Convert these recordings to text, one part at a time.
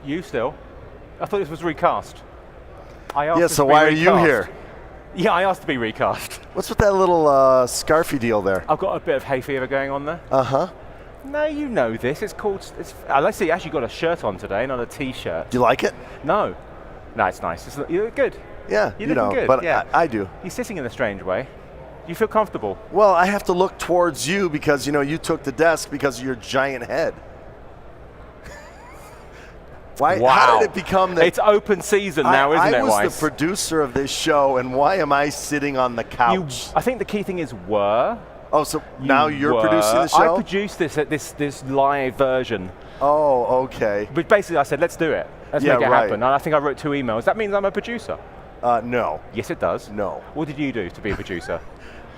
You still? I thought this was recast. I asked Yeah, so why are you here? Yeah, I asked to be recast. What's with that little scarfy deal there? I've got a bit of hay fever going on there. Uh-huh. No, you know this. It's called. Let's see. You actually got a shirt on today, not a T-shirt. Do you like it? No. No, it's nice. You look good. Yeah, You're looking good. But yeah. I do. You're sitting in a strange way. You feel comfortable? Well, I have to look towards you because you took the desk because of your giant head. Why? Wow. How did it become that? It's open season now, isn't it, I was Weiss? the producer of this show, and why am I sitting on the couch? I think the key thing is were. Oh, so now you're producing the show? I produced this live version. Oh, okay. But basically I said, let's do it. Let's make it happen. And I think I wrote 2 emails. That means I'm a producer. No. Yes, it does. No. What did you do to be a producer?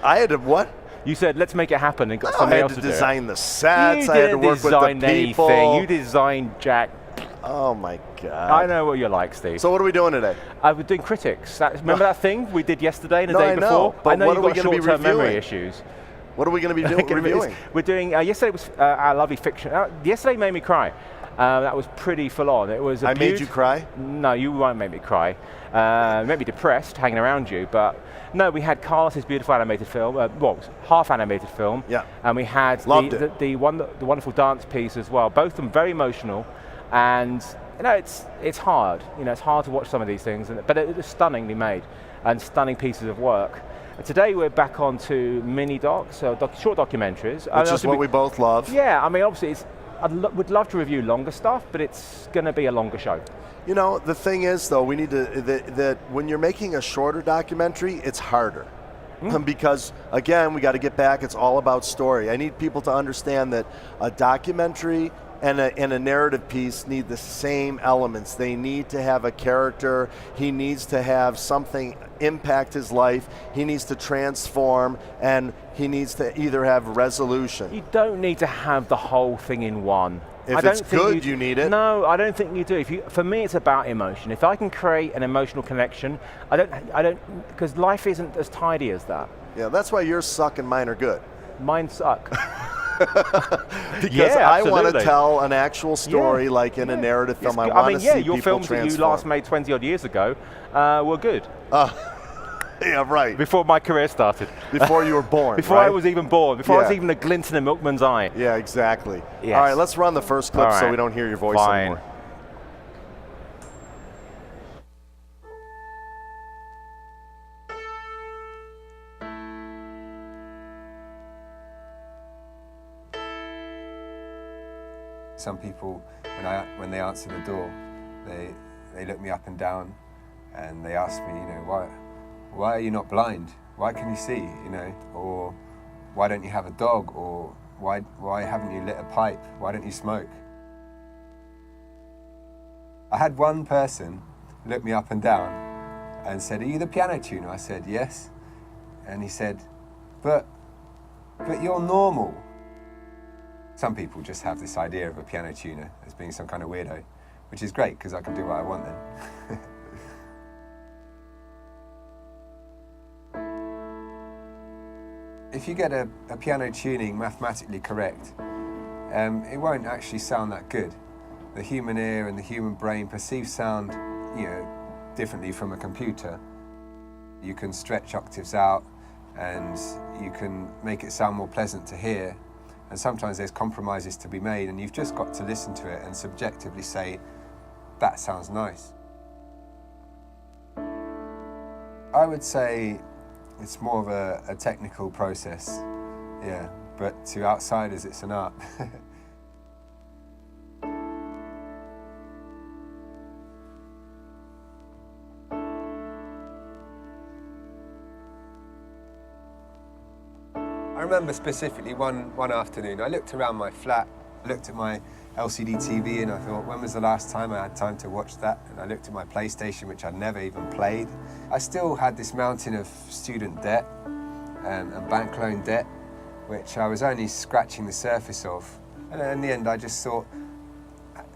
I had to what? You said, let's make it happen, and got somebody else to do it. I had to design the sets. You I had to work with the people. Anything. You designed Jack. Oh my God. I know what you're like, Steve. So what are we doing today? We're doing critics. Remember that thing we did yesterday and the day before? Know, but I know what you've are we got going to be short-term memory reviewing? issues. What are we going to be reviewing? We're doing, yesterday was our lovely fiction. Yesterday made me cry. That was pretty full on. It was. I made you cry? No, you won't make me cry. Made me depressed hanging around you, but no, we had Carlos's beautiful animated film, half animated film. Yeah. And we had the wonderful dance piece as well. Both of them very emotional, and it's hard. It's hard to watch some of these things, but it was stunningly made and stunning pieces of work. Today we're back onto mini docs, so short documentaries. Which is what we both love. Yeah, I mean obviously would love to review longer stuff, but it's going to be a longer show. The thing is though, we need to, that when you're making a shorter documentary, it's harder. Because again, we got to get back, it's all about story. I need people to understand that a documentary and a narrative piece need the same elements. They need to have a character. He needs to have something impact his life. He needs to transform, and he needs to either have resolution. You don't need to have the whole thing in one. If it's good, you need it. No, I don't think you do. For me, it's about emotion. If I can create an emotional connection, I don't, because life isn't as tidy as that. Yeah, that's why yours suck and mine are good. Mine suck. Because I want to tell an actual story like in a narrative film. I want to see your people films transform. that you last made 20 odd years ago were good. Yeah, right. Before my career started. Before you were born. Before right? I was even born. Before I was even a glint in a milkman's eye. Yeah, exactly. Yes. All right, let's run the first clip so we don't hear your voice anymore. Some people, when they answer the door, they look me up and down, and they ask me, why are you not blind? Why can you see? Or why don't you have a dog? Or why haven't you lit a pipe? Why don't you smoke? I had one person look me up and down and said, "Are you the piano tuner?" I said, "Yes." And he said, "But you're normal." Some people just have this idea of a piano tuner as being some kind of weirdo, which is great because I can do what I want then. If you get a piano tuning mathematically correct, it won't actually sound that good. The human ear and the human brain perceive sound, differently from a computer. You can stretch octaves out and you can make it sound more pleasant to hear. And sometimes there's compromises to be made, and you've just got to listen to it and subjectively say, that sounds nice. I would say it's more of a technical process, yeah, but to outsiders it's an art. I remember specifically one afternoon, I looked around my flat, looked at my LCD TV and I thought, when was the last time I had time to watch that? And I looked at my PlayStation, which I'd never even played. I still had this mountain of student debt and bank loan debt, which I was only scratching the surface of. And in the end, I just thought,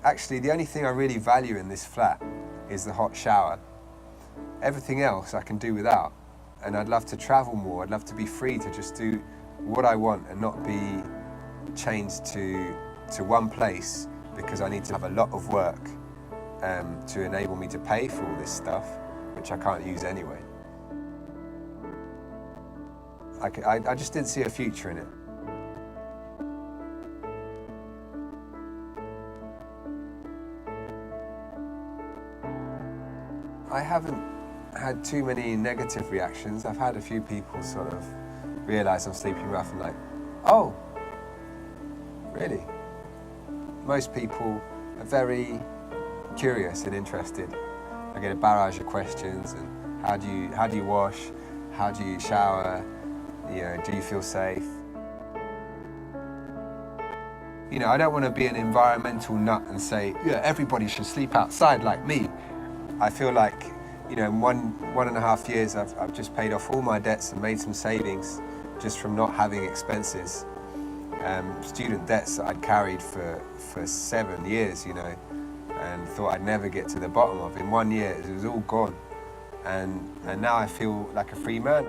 actually, the only thing I really value in this flat is the hot shower. Everything else I can do without. And I'd love to travel more. I'd love to be free to just do what I want and not be chained to one place because I need to have a lot of work to enable me to pay for all this stuff, which I can't use anyway. I just didn't see a future in it. I haven't had too many negative reactions. I've had a few people sort of realize I'm sleeping rough and like, oh, really? Most people are very curious and interested. I get a barrage of questions, and how do you wash? How do you shower? You know, do you feel safe? You know, I don't want to be an environmental nut and say, yeah, everybody should sleep outside like me. I feel like, you know, in one and a half years, I've just paid off all my debts and made some savings just from not having expenses. Student debts that I'd carried for 7 years, you know, and thought I'd never get to the bottom of. In 1 year, it was all gone. And now I feel like a free man.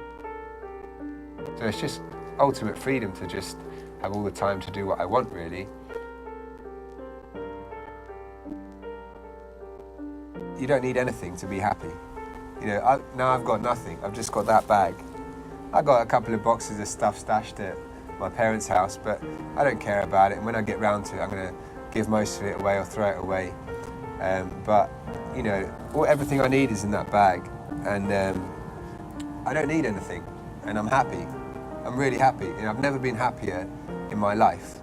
So it's just ultimate freedom to just have all the time to do what I want, really. You don't need anything to be happy. You know, now I've got nothing. I've just got that bag. I got a couple of boxes of stuff stashed at my parents' house, but I don't care about it. And when I get round to it, I'm going to give most of it away or throw it away. But, you know, everything I need is in that bag. And I don't need anything. And I'm happy. I'm really happy. You know, I've never been happier in my life.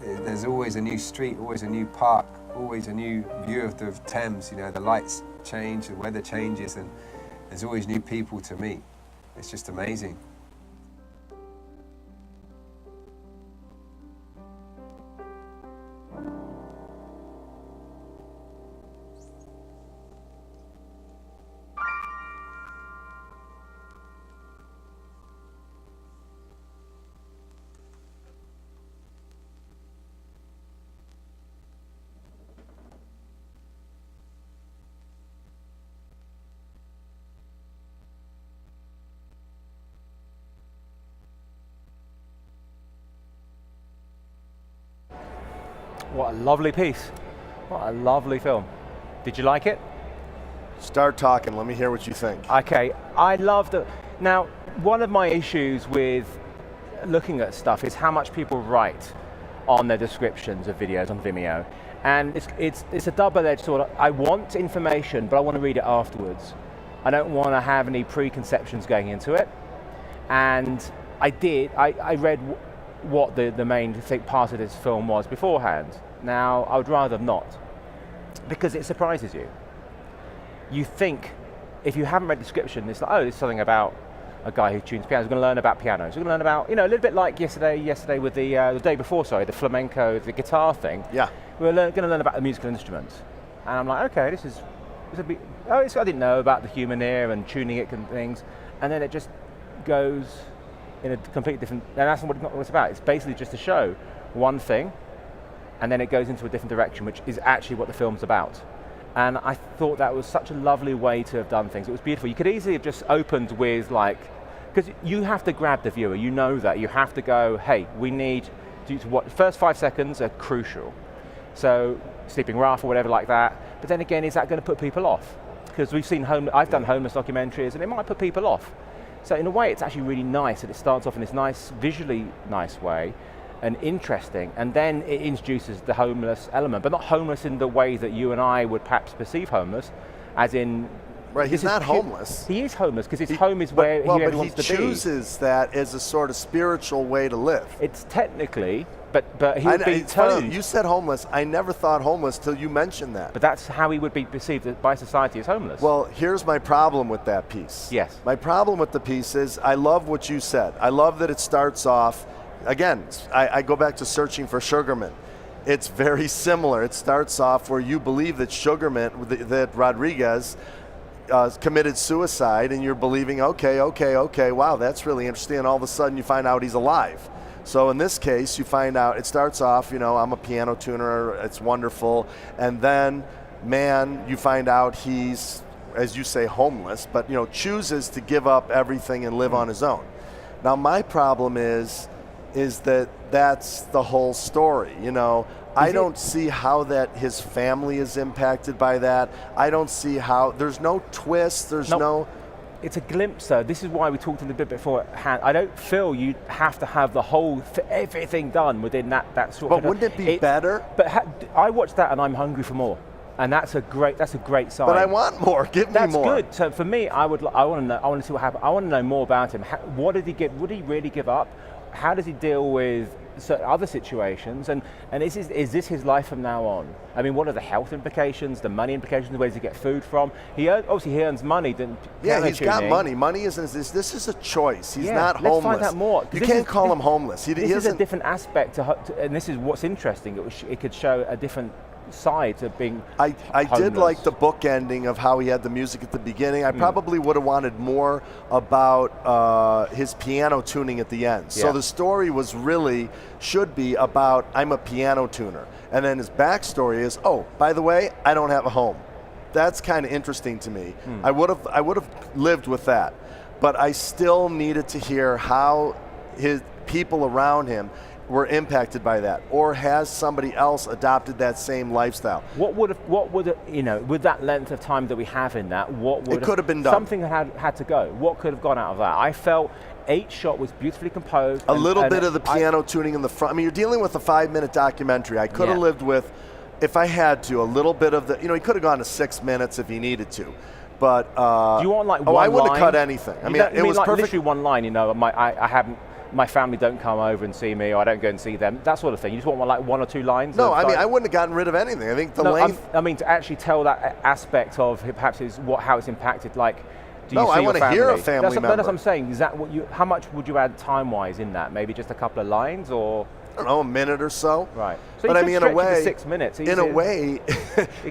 There's always a new street, always a new park, always a new view of the Thames. You know, the lights change, the weather changes, and there's always new people to meet. It's just amazing. What a lovely piece. What a lovely film. Did you like it? Start talking, let me hear what you think. Okay, I loved it. Now, one of my issues with looking at stuff is how much people write on their descriptions of videos on Vimeo. And it's a double-edged sword. I want information, but I want to read it afterwards. I don't want to have any preconceptions going into it. And I read what the main part of this film was beforehand. Now, I would rather not, because it surprises you. You think, if you haven't read the description, it's like, oh, there's something about a guy who tunes pianos. We're going to learn about pianos. We're going to learn about, you know, a little bit like yesterday with the day before, sorry, the flamenco, the guitar thing. Yeah. We're going to learn about the musical instruments. And I'm like, okay, this is a bit, I didn't know about the human ear and tuning it and things. And then it just goes in a completely different, and that's what it's about. It's basically just to show one thing, and then it goes into a different direction, which is actually what the film's about. And I thought that was such a lovely way to have done things. It was beautiful. You could easily have just opened with like, because you have to grab the viewer, you know that. You have to go, hey, we need to what, the first 5 seconds are crucial. So, sleeping rough or whatever like that. But then again, is that going to put people off? Because we've seen, I've done homeless documentaries, and it might put people off. So in a way, it's actually really nice that it starts off in this nice, visually nice way, and interesting, and then it introduces the homeless element, but not homeless in the way that you and I would perhaps perceive homeless, as in... Right, he's not homeless. He is homeless, because his home is where he wants to be. But he chooses that as a sort of spiritual way to live. It's technically, but he would be it's funny, you said homeless. I never thought homeless till you mentioned that. But that's how he would be perceived by society as homeless. Well, here's my problem with that piece. Yes. My problem with the piece is, I love what you said. I love that it starts off, again, I go back to Searching for Sugarman. It's very similar. It starts off where you believe that Sugarman, that Rodriguez, committed suicide, and you're believing, okay, wow, that's really interesting, and all of a sudden you find out he's alive. So in this case, you find out, it starts off, you know, I'm a piano tuner, it's wonderful, and then, man, you find out he's as you say, homeless, but chooses to give up everything and live on his own. Now my problem is that that's the whole story. I don't see how that his family is impacted by that. I don't see how, there's no twist, there's no. It's a glimpse though. This is why we talked a little bit beforehand. I don't feel you have to have the whole, everything done within that sort of. But wouldn't it be better? But I watched that and I'm hungry for more. And that's a great sign. But I want more. Give me more. That's good. So for me, I want to know. I want to see what happened. I want to know more about him. What did he give? Would he really give up? How does he deal with certain other situations? And is this his life from now on? I mean, what are the health implications, the money implications? Where does he get food from? Obviously he earns money. Yeah, he's got money. Money isn't this. This is a choice. He's not homeless. Let's find out more. You can't call him homeless. This is a different aspect and this is what's interesting. It could show a different side to being I did like the book ending of how he had the music at the beginning. I probably would have wanted more about his piano tuning at the end. So the story should be about I'm a piano tuner. And then his backstory is, oh, by the way, I don't have a home. That's kind of interesting to me. I would have lived with that. But I still needed to hear how his people around him were impacted by that, or has somebody else adopted that same lifestyle? With that length of time that we have in that, it could have been done. Something had to go. What could have gone out of that? I felt each shot was beautifully composed. A little bit of the piano tuning in the front. I mean, you're dealing with a 5-minute documentary. I could have lived with, if I had to, a little bit of the. He could have gone to 6 minutes if he needed to. But do you want like one line? I wouldn't have cut anything. I mean, it was like perfect. Literally one line. I haven't. My family don't come over and see me, or I don't go and see them. That sort of thing. You just want like 1 or 2 lines. No, I mean, I wouldn't have gotten rid of anything. I think the length. I mean, to actually tell that aspect of perhaps how it's impacted. Like, do you see I want to hear a family member. That's what I'm saying. Is that how much would you add time-wise in that? Maybe just a couple of lines, or I don't know, a minute or so. Right. So but I mean, in a way, 6 minutes. In a way,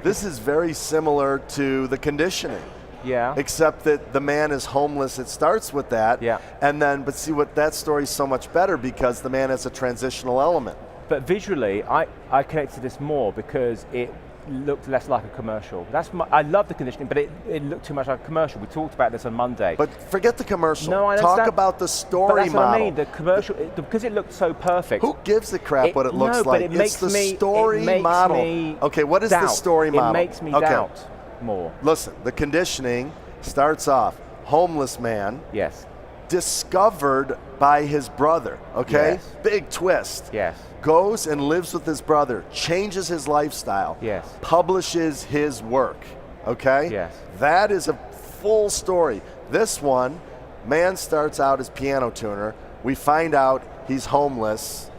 this is very similar to The Conditioning. Yeah. Except that the man is homeless. It starts with that. Yeah. And then, but see what that story is so much better because the man has a transitional element. But visually, I connected to this more because it looked less like a commercial. I love The Conditioning, but it looked too much like a commercial. We talked about this on Monday. But forget the commercial. No, I Talk about the story but that's model. What I mean. The commercial, because it looked so perfect. Who gives a crap what it looks like? It's the story model. Okay, what is the story model? It makes me doubt more. Listen, The Conditioning starts off homeless man. Yes. Discovered by his brother. Okay. Yes. Big twist. Yes. Goes and lives with his brother. Changes his lifestyle. Yes. Publishes his work. Okay. Yes. That is a full story. This one, man starts out as piano tuner. We find out he's homeless.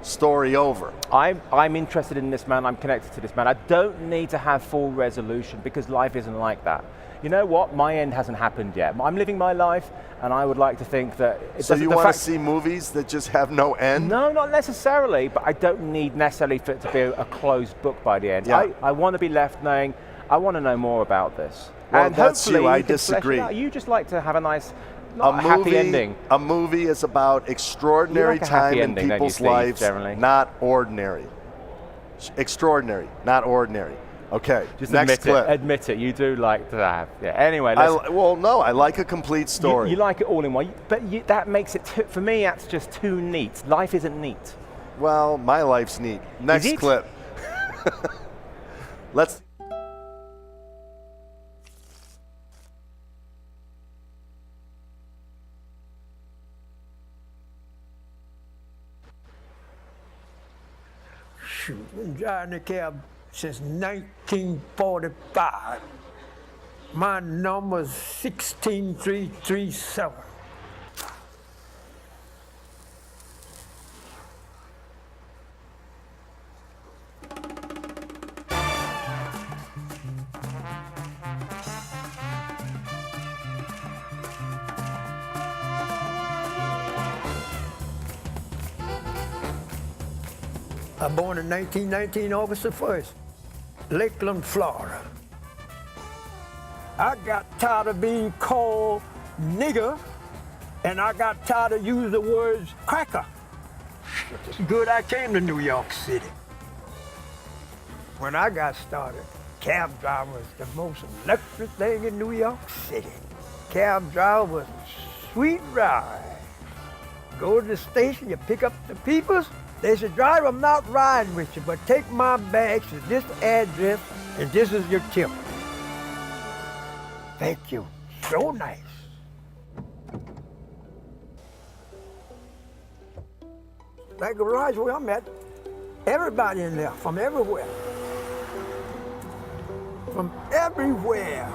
Story over. I'm interested in this man. I'm connected to this man. I don't need to have full resolution because life isn't like that. You know what? My end hasn't happened yet. I'm living my life, and I would like to think that. So you want to see movies that just have no end? No, not necessarily. But I don't need necessarily for it to be a closed book by the end. Yeah. I want to be left knowing. I want to know more about this. Well, and that's you. I can disagree. You just like to have a nice. A happy ending. A movie is about extraordinary time in people's lives, generally. Not ordinary. Extraordinary, not ordinary. Okay, just next clip. Admit it, you do like to have. Yeah. Anyway, I like a complete story. You like it all in one, but that makes it, for me, that's just too neat. Life isn't neat. Well, my life's neat. Next clip. Let's. Been driving a cab since 1945. My number is 16337. I was born in 1919, August the 1st, Lakeland, Florida. I got tired of being called nigger, and I got tired of using the words cracker. It's good I came to New York City. When I got started, Cab driver was the most electric thing in New York City. Cab driver was a sweet ride. Go to the station, you pick up the peoples. They said, driver, I'm not riding with you, but take my bags to this address, and this is your tip. Thank you. So nice. That garage where I'm at, everybody in there, from everywhere. From everywhere.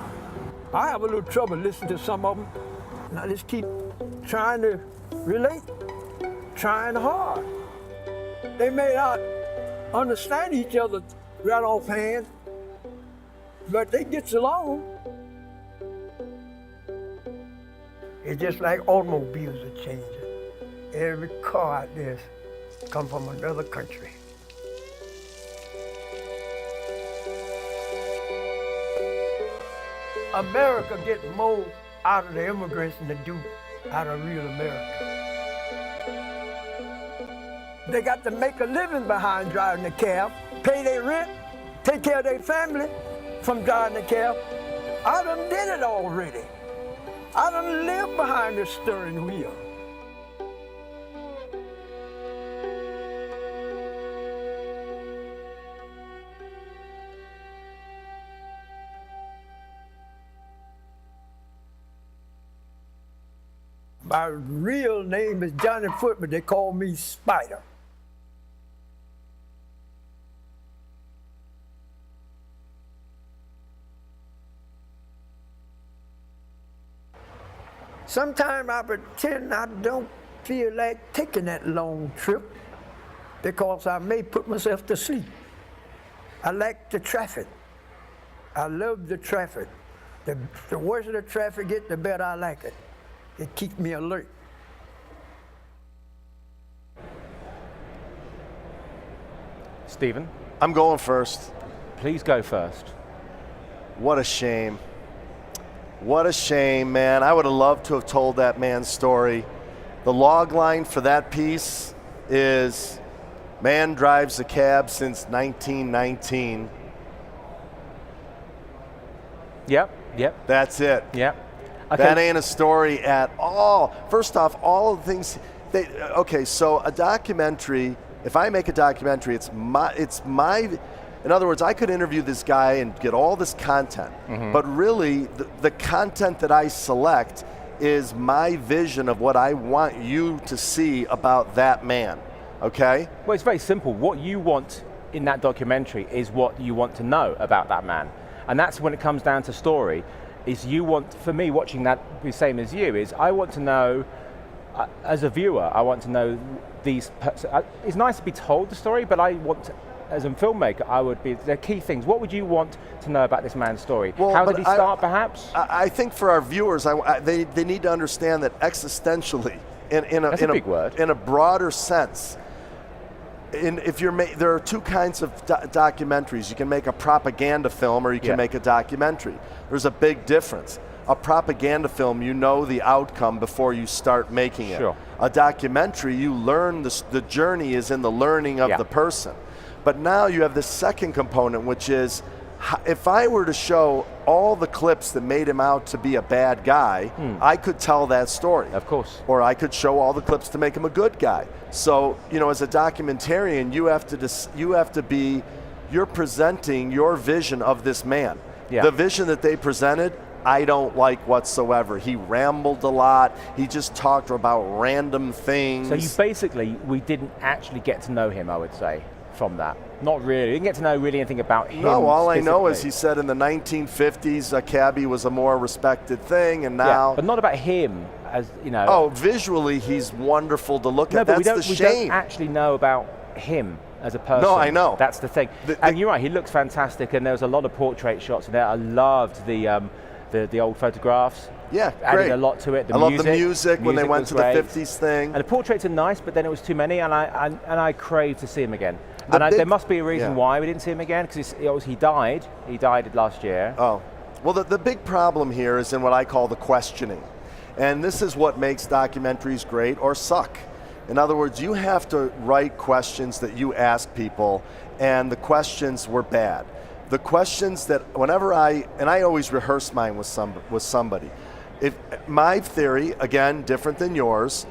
I have a little trouble listening to some of them, and I just keep trying to relate, trying hard. They may not understand each other right offhand, but they get along. It's just like automobiles are changing. Every car out there come from another country. America gets more out of the immigrants than they do out of real America. They got to make a living behind driving the cab, pay their rent, take care of their family from driving the cab. I done did it already. I done lived behind the steering wheel. My real name is Johnny Foot, but they call me Spider. Sometimes I pretend I don't feel like taking that long trip because I may put myself to sleep. I like the traffic. I love the traffic. The worse the traffic gets, the better I like it. It keeps me alert. Stephen? I'm going first. Please go first. What a shame. What a shame, man. I would have loved to have told that man's story. The log line for that piece is, man drives a cab since 1919. Yep. That's it. Yep. Okay. That ain't a story at all. First off, all of the things, okay, so a documentary, if I make a documentary, it's my, in other words, I could interview this guy and get all this content, but really the content that I select is my vision of what I want you to see about that man, okay? Well, it's very simple. What you want in that documentary is what you want to know about that man. And that's when it comes down to story, is you want, for me watching that the same as you, is I want to know, as a viewer, I want to know these, it's nice to be told the story, but I want to, as a filmmaker, I would be, the key things, what would you want to know about this man's story? Well, how did he start, perhaps? I think for our viewers, they need to understand that existentially, That's a big word. In a broader sense, there are two kinds of documentaries. You can make a propaganda film or you can make a documentary. There's a big difference. A propaganda film, you know the outcome before you start making it. Sure. A documentary, you learn, the journey is in the learning of the person. But now you have the second component, which is, if I were to show all the clips that made him out to be a bad guy, I could tell that story. Of course. Or I could show all the clips to make him a good guy. So, as a documentarian, you're presenting your vision of this man. Yeah. The vision that they presented, I don't like whatsoever. He rambled a lot. He just talked about random things. So we didn't actually get to know him, I would say, from that. Not really. We didn't get to know really anything about him. No, all I know is he said in the 1950s a cabbie was a more respected thing, and now... Yeah, but not about him, as you know. Oh, visually he's wonderful to look at. But That's we don't actually know about him as a person. No, I know. That's the thing. And you're right, he looks fantastic, and there was a lot of portrait shots in there. I loved the old photographs. Yeah, added great. a lot to it. I love the music when they went to the 50s thing. And the portraits are nice, but then it was too many, and I craved to see him again. There must be a reason why we didn't see him again, because he died. He died last year. Oh, well, the big problem here is in what I call the questioning. And this is what makes documentaries great or suck. In other words, you have to write questions that you ask people, and the questions were bad. the questions that whenever I always rehearse mine with somebody. If my theory, again, different than yours,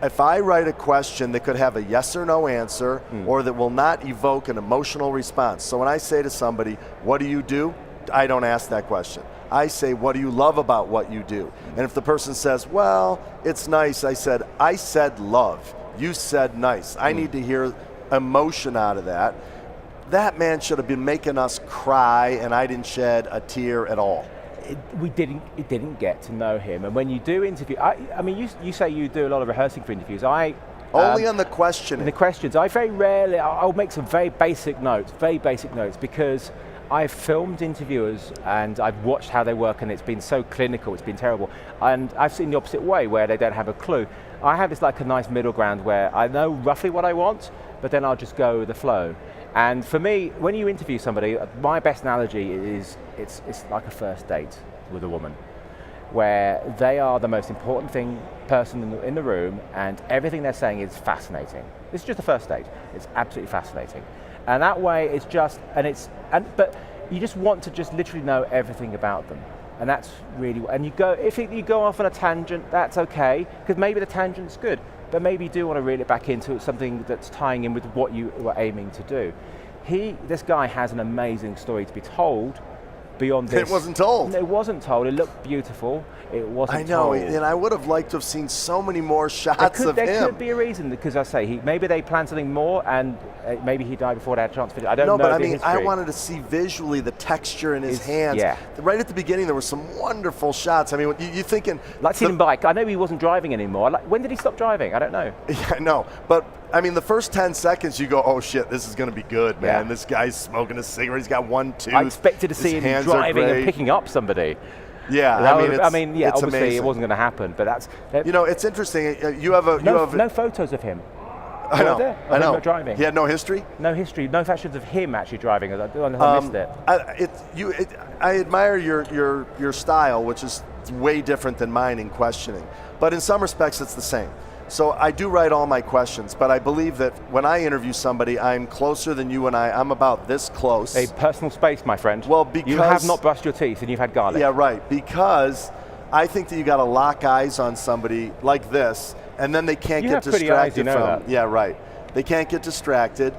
if I write a question that could have a yes or no answer or that will not evoke an emotional response. So when I say to somebody, what do you do? I don't ask that question. I say, what do you love about what you do? And if the person says, well, it's nice, I said love. You said nice. I need to hear emotion out of that. That man should have been making us cry, and I didn't shed a tear at all. It didn't get to know him. And when you do interview, I mean, you say you do a lot of rehearsing for interviews. Only on the questioning. In the questions, I very rarely, I'll make some very basic notes, because I've filmed interviewers and I've watched how they work, and it's been so clinical, it's been terrible. And I've seen the opposite way, where they don't have a clue. I have this like a nice middle ground where I know roughly what I want, but then I'll just go with the flow. And for me, when you interview somebody, my best analogy is it's like a first date with a woman, where they are the most important person in the room, and everything they're saying is fascinating. It's just a first date. It's absolutely fascinating. And that way it's just, but you just want to just literally know everything about them. And that's really, and if you go off on a tangent, that's okay, because maybe the tangent's good, but maybe you do want to reel it back into something that's tying in with what you were aiming to do. This guy has an amazing story to be told beyond this. It wasn't told. It wasn't told. It looked beautiful. It wasn't told. I know, told. and I would have liked to have seen so many more shots of him. There could be a reason, because I say, maybe they planned something more, and maybe he died before they had a chance to finish. I don't know. No, but I mean, history. I wanted to see visually the texture in his hands. Yeah. Right at the beginning, there were some wonderful shots. I mean, you're thinking... Like seeing him bike. I know he wasn't driving anymore. When did he stop driving? I don't know. Yeah, no, but I mean, the first 10 seconds you go, oh shit, this is going to be good, man. Yeah. This guy's smoking a cigarette. He's got one tooth. I expected to see him driving and picking up somebody. Yeah, obviously amazing. It wasn't going to happen, but that's... it's interesting. You have no photos of him. I know. Of him not driving. He had no history? No history. No pictures of him actually driving. I missed it. I admire your style, which is way different than mine in questioning. But in some respects, it's the same. So I do write all my questions, but I believe that when I interview somebody, I'm closer than you and I'm about this close. A personal space, my friend. Well, because... You have not brushed your teeth and you've had garlic. Yeah, right. Because I think that you got to lock eyes on somebody like this, and then they can't get distracted eyes, you know from... That. Yeah, right. They can't get distracted.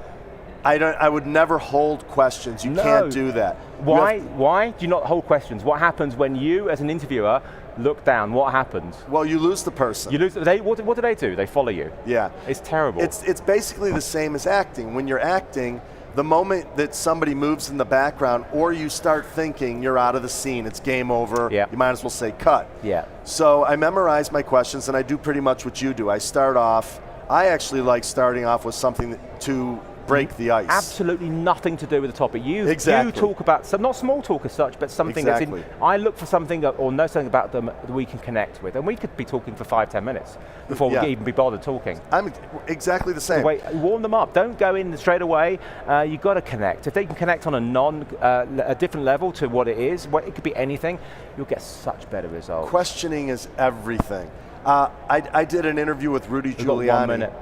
I would never hold questions. You can't do that. Why? Why do you not hold questions? What happens when you, as an interviewer, look down? What happens? Well, you lose the person. You lose. What do they do? They follow you. Yeah. It's terrible. It's basically the same as acting. When you're acting, the moment that somebody moves in the background or you start thinking you're out of the scene, it's game over. Yeah. You might as well say cut. Yeah. So I memorize my questions, and I do pretty much what you do. I actually like starting off with something to break the ice. Absolutely nothing to do with the topic. You talk about, not small talk as such, but something that's I look for something or know something about them that we can connect with. And we could be talking for 5-10 minutes before we even be bothered talking. I'm exactly the same. Warm them up. Don't go in straight away. You've got to connect. If they can connect on a different level to what it is, it could be anything, you'll get such better results. Questioning is everything. I did an interview with Rudy Giuliani. 1 minute.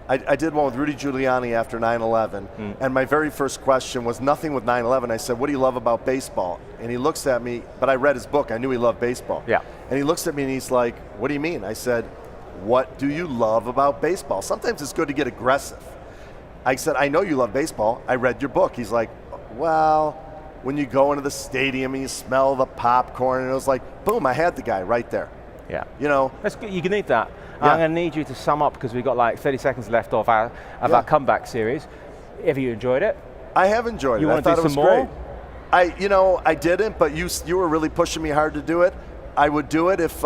I did one with Rudy Giuliani after 9/11, and my very first question was nothing with 9/11. I said, what do you love about baseball? And he looks at me, but I read his book. I knew he loved baseball. Yeah. And he looks at me and he's like, what do you mean? I said, what do you love about baseball? Sometimes it's good to get aggressive. I said, I know you love baseball. I read your book. He's like, well, when you go into the stadium and you smell the popcorn, and it was like, boom, I had the guy right there. Yeah. You know. That's good. You can need that. Yeah. I'm going to need you to sum up, because we've got like 30 seconds left of our comeback series. Have you enjoyed it? I have enjoyed it. You want to do some more? I didn't, but you were really pushing me hard to do it. I would do it if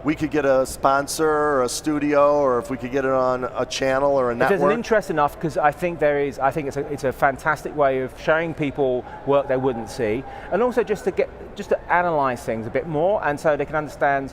we could get a sponsor or a studio, or if we could get it on a channel or a network. If there's an interest enough, because I think it's a fantastic way of showing people work they wouldn't see, and also just to analyze things a bit more, and so they can understand.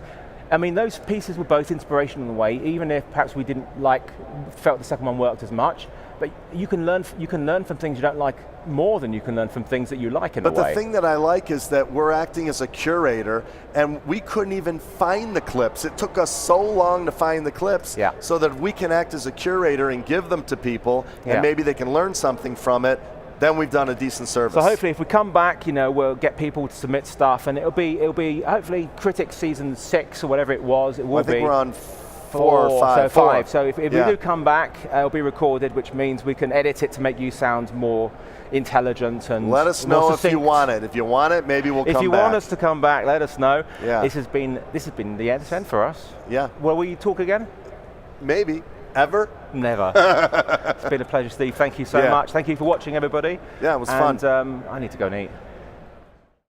I mean, those pieces were both inspirational in a way, even if perhaps we felt the second one worked as much. But you can learn from things you don't like more than you can learn from things that you like in a way. But the thing that I like is that we're acting as a curator, and we couldn't even find the clips. It took us so long to find the clips, so that we can act as a curator and give them to people, and maybe they can learn something from it. then we've done a decent service. So hopefully if we come back, we'll get people to submit stuff, and it'll be hopefully Critics season 6 or whatever it was. It will be. I think we're on 4 or 5. So 5. So if we do come back, it'll be recorded, which means we can edit it to make you sound more intelligent and let us know if you want it. If you want it, maybe we'll come back. If you want us to come back, let us know. Yeah. This has been the end for us. Yeah. Will we talk again? Maybe. Ever? Never. It's been a pleasure, Steve. Thank you so much. Thank you for watching, everybody. Yeah, it was fun. And I need to go and eat.